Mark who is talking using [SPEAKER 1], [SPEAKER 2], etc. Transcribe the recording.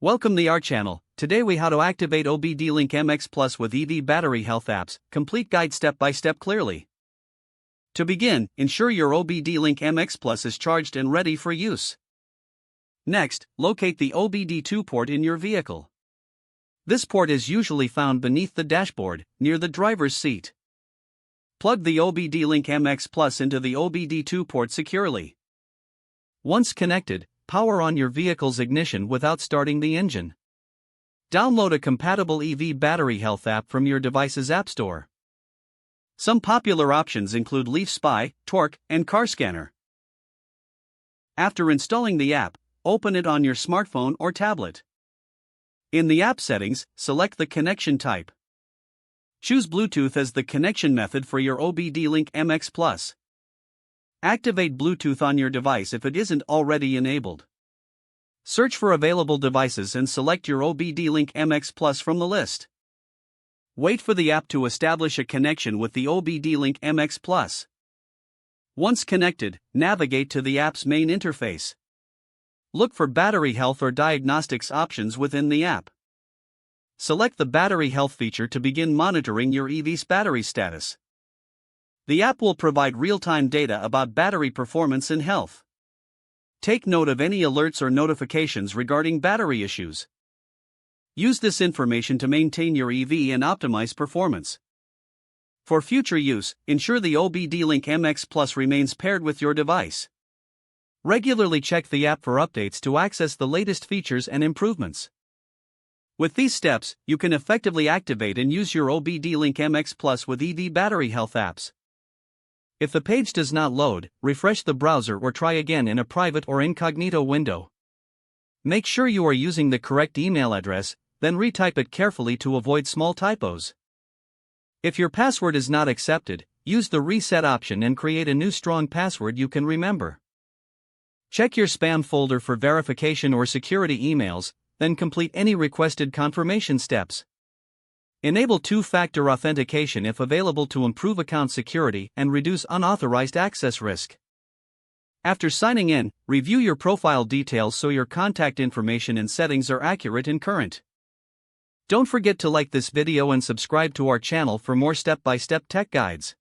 [SPEAKER 1] Welcome to our channel. Today we how to activate OBDLink MX Plus with EV battery health apps, complete guide step by step clearly. To begin, ensure your OBDLink MX Plus is charged and ready for use. Next, locate the OBD2 port in your vehicle. This port is usually found beneath the dashboard, near the driver's seat. Plug the OBDLink MX Plus into the OBD2 port securely. Once connected, power on your vehicle's ignition without starting the engine. Download a compatible EV battery health app from your device's app store. Some popular options include Leaf Spy, Torque, and Car Scanner. After installing the app, open it on your smartphone or tablet. In the app settings, select the connection type. Choose Bluetooth as the connection method for your OBDLink MX Plus. Activate Bluetooth on your device if it isn't already enabled. Search for available devices and select your OBDLink MX Plus from the list. Wait for the app to establish a connection with the OBDLink MX Plus. Once connected, navigate to the app's main interface. Look for battery health or diagnostics options within the app. Select the battery health feature to begin monitoring your EV's battery status. The app will provide real-time data about battery performance and health. Take note of any alerts or notifications regarding battery issues. Use this information to maintain your EV and optimize performance. For future use, ensure the OBDLink MX Plus remains paired with your device. Regularly check the app for updates to access the latest features and improvements. With these steps, you can effectively activate and use your OBDLink MX Plus with EV battery health apps. If the page does not load, refresh the browser or try again in a private or incognito window. Make sure you are using the correct email address, then retype it carefully to avoid small typos. If your password is not accepted, use the reset option and create a new strong password you can remember. Check your spam folder for verification or security emails, then complete any requested confirmation steps. Enable two-factor authentication if available to improve account security and reduce unauthorized access risk. After signing in, review your profile details so your contact information and settings are accurate and current. Don't forget to like this video and subscribe to our channel for more step-by-step tech guides.